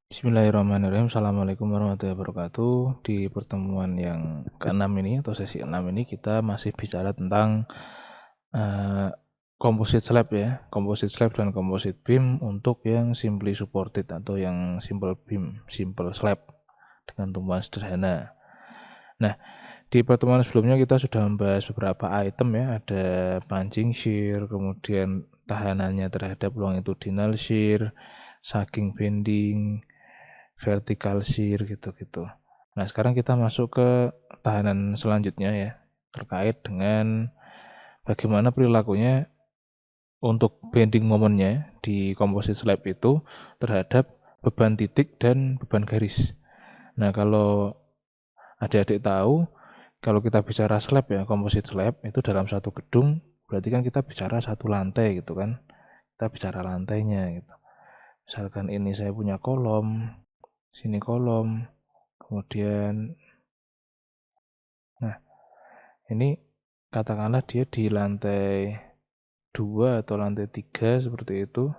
Bismillahirrahmanirrahim. Assalamualaikum warahmatullahi wabarakatuh. Di pertemuan yang ke-6 ini atau sesi 6 ini kita masih bicara tentang uh, composite slab ya, composite slab dan composite beam untuk yang simply supported atau yang simple beam, simple slab dengan tumpuan sederhana. Nah, di pertemuan sebelumnya kita sudah membahas beberapa item ya, ada punching shear, kemudian tahanannya terhadap longitudinal shear, sagging bending, vertical shear gitu-gitu. Nah, sekarang kita masuk ke tahanan selanjutnya ya, terkait dengan bagaimana perilakunya untuk bending momennya di composite slab itu terhadap beban titik dan beban garis. Nah, kalau adik-adik tahu, kalau kita bicara slab ya, composite slab itu dalam satu gedung, berarti kan kita bicara satu lantai gitu kan. Kita bicara lantainya gitu. Misalkan ini saya punya kolom, sini kolom, kemudian nah, ini katakanlah dia di lantai 2 atau lantai 3 seperti itu.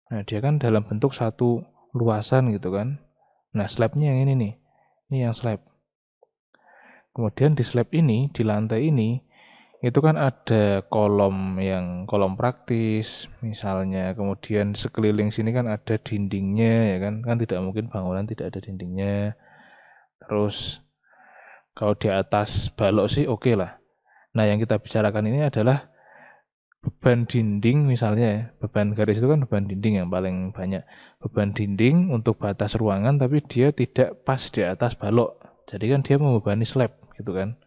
Nah, dia kan dalam bentuk satu luasan gitu kan. Nah, slabnya yang ini nih. Ini yang slab. Kemudian di slab ini, di lantai ini, itu kan ada kolom praktis misalnya. Kemudian sekeliling sini kan ada dindingnya ya kan. Kan tidak mungkin bangunan tidak ada dindingnya. Terus kalau di atas balok sih oke lah. Nah, yang kita bicarakan ini adalah beban dinding misalnya ya, beban garis itu kan beban dinding yang paling banyak. Beban dinding untuk batas ruangan tapi dia tidak pas di atas balok. Jadi kan dia membebani slab gitu kan.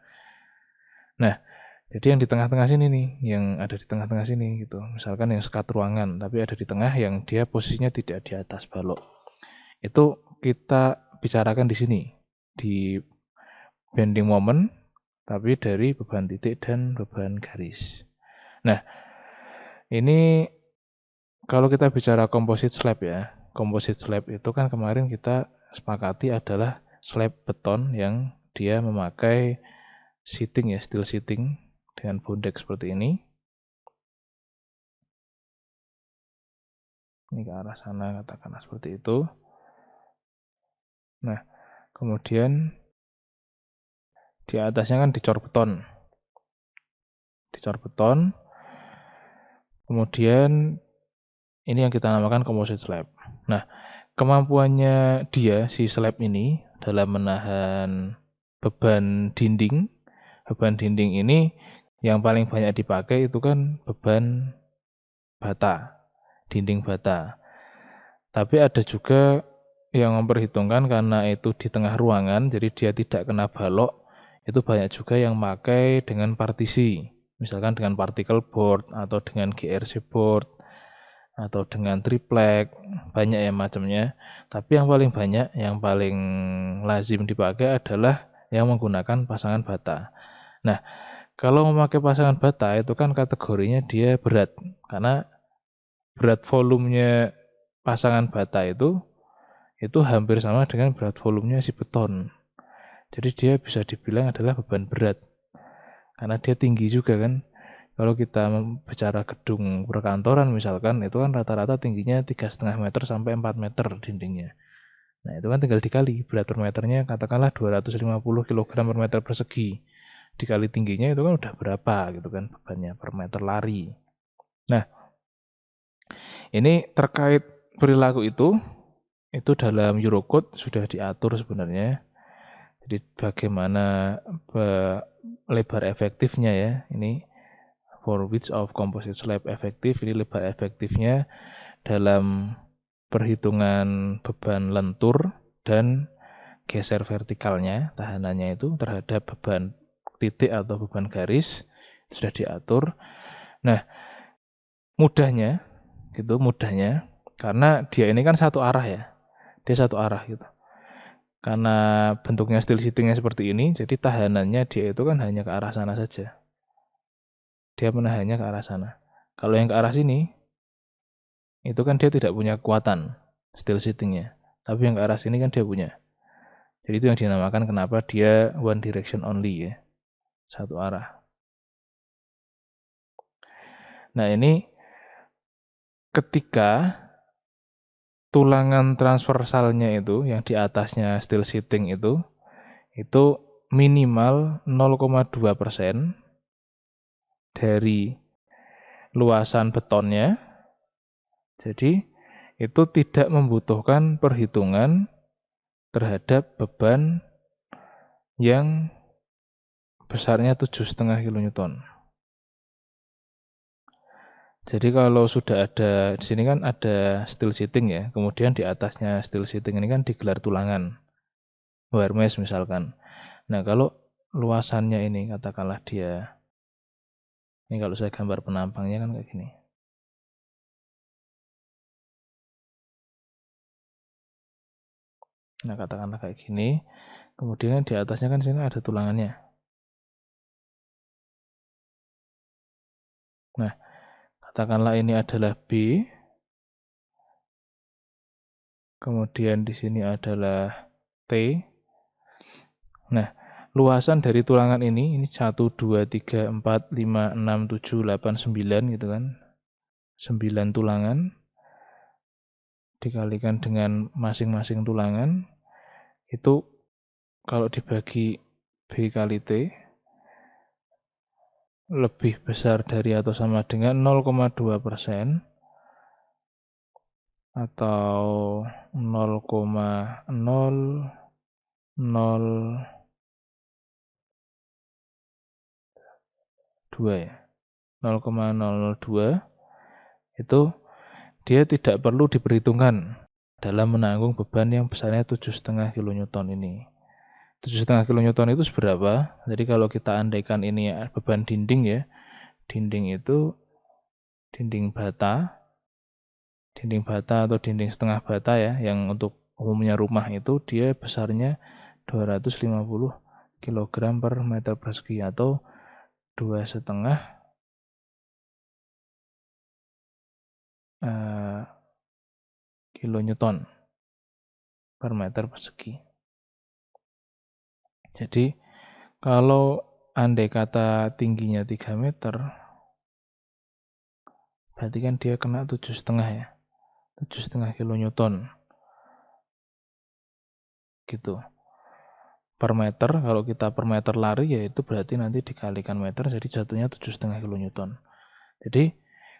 Nah, jadi yang di tengah-tengah sini nih, yang ada di tengah-tengah sini gitu. Misalkan yang sekat ruangan tapi ada di tengah yang dia posisinya tidak di atas balok. Itu kita bicarakan di sini di bending moment tapi dari beban titik dan beban garis. Nah, ini kalau kita bicara composite slab ya, composite slab itu kan kemarin kita sepakati adalah slab beton yang dia memakai sheeting ya, steel sheeting dengan bondek seperti ini. Ini ke arah sana katakanlah seperti itu. Nah, kemudian di atasnya kan dicor beton. Dicor beton. Kemudian ini yang kita namakan composite slab. Nah, kemampuannya dia, si slab ini, dalam menahan beban dinding ini yang paling banyak dipakai itu kan beban bata, dinding bata. Tapi ada juga yang memperhitungkan karena itu di tengah ruangan, jadi dia tidak kena balok, itu banyak juga yang pakai dengan partisi. Misalkan dengan particle board atau dengan GRC board atau dengan triplek, banyak ya macamnya. Tapi yang paling banyak, yang paling lazim dipakai adalah yang menggunakan pasangan bata. Nah, kalau memakai pasangan bata itu kan kategorinya dia berat, karena berat volumenya pasangan bata itu hampir sama dengan berat volumenya si beton. Jadi dia bisa dibilang adalah beban berat, karena dia tinggi juga kan. Kalau kita bicara gedung perkantoran misalkan, itu kan rata-rata tingginya 3,5 meter sampai 4 meter dindingnya. Nah, itu kan tinggal dikali berat per meternya, katakanlah 250 kg per meter persegi. Dikali tingginya itu kan udah berapa gitu kan bebannya per meter lari. Nah, ini terkait perilaku itu dalam Eurocode sudah diatur sebenarnya. Jadi bagaimana lebar efektifnya ya, ini for width of composite slab efektif, ini lebar efektifnya dalam perhitungan beban lentur dan geser vertikalnya, tahanannya itu terhadap beban titik atau beban garis sudah diatur. Nah, mudahnya karena dia ini kan satu arah ya. Dia satu arah gitu. Karena bentuknya steel sheetingnya seperti ini, jadi tahanannya dia itu kan hanya ke arah sana saja. Dia menahannya ke arah sana. Kalau yang ke arah sini, itu kan dia tidak punya kekuatan steel sheetingnya. Tapi yang ke arah sini kan dia punya. Jadi itu yang dinamakan kenapa dia one direction only ya. Satu arah. Nah, ini ketika tulangan transversalnya itu yang di atasnya steel sheeting itu minimal 0,2% dari luasan betonnya. Jadi itu tidak membutuhkan perhitungan terhadap beban yang besarnya 7,5 kN. Jadi kalau sudah ada, di sini kan ada steel sheeting ya, kemudian di atasnya steel sheeting ini kan digelar tulangan, wire mesh misalkan. Nah kalau luasannya ini katakanlah dia, ini kalau saya gambar penampangnya kan kayak gini. Nah katakanlah kayak gini, kemudian di atasnya kan sini ada tulangannya. Nah katakanlah ini adalah B, kemudian di sini adalah T. Nah, luasan dari tulangan ini 1, 2, 3, 4, 5, 6, 7, 8, 9 gitu kan. 9 tulangan dikalikan dengan masing-masing tulangan itu kalau dibagi B kali T lebih besar dari atau sama dengan 0,2% atau 0,002 ya. 0,002 itu dia tidak perlu diperhitungkan dalam menanggung beban yang besarnya 7,5 kN ini. 7,5 kN itu seberapa? Jadi kalau kita andaikan ini beban dinding ya, dinding itu dinding bata atau dinding setengah bata ya, yang untuk umumnya rumah itu dia besarnya 250 kg per meter persegi atau 2,5 kilonewton per meter persegi. Jadi kalau andai kata tingginya 3 meter, berarti kan dia kena 7,5 ya. 7,5 kilonewton. Gitu. Per meter, kalau kita per meter lari ya itu berarti nanti dikalikan meter jadi jatuhnya 7,5 kilonewton. Jadi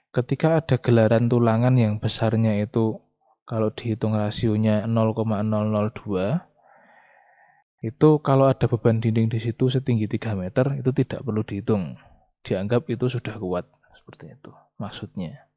ketika ada gelaran tulangan yang besarnya itu kalau dihitung rasionya 0,002, itu kalau ada beban dinding di situ setinggi 3 meter itu tidak perlu dihitung. Dianggap itu sudah kuat, seperti itu maksudnya.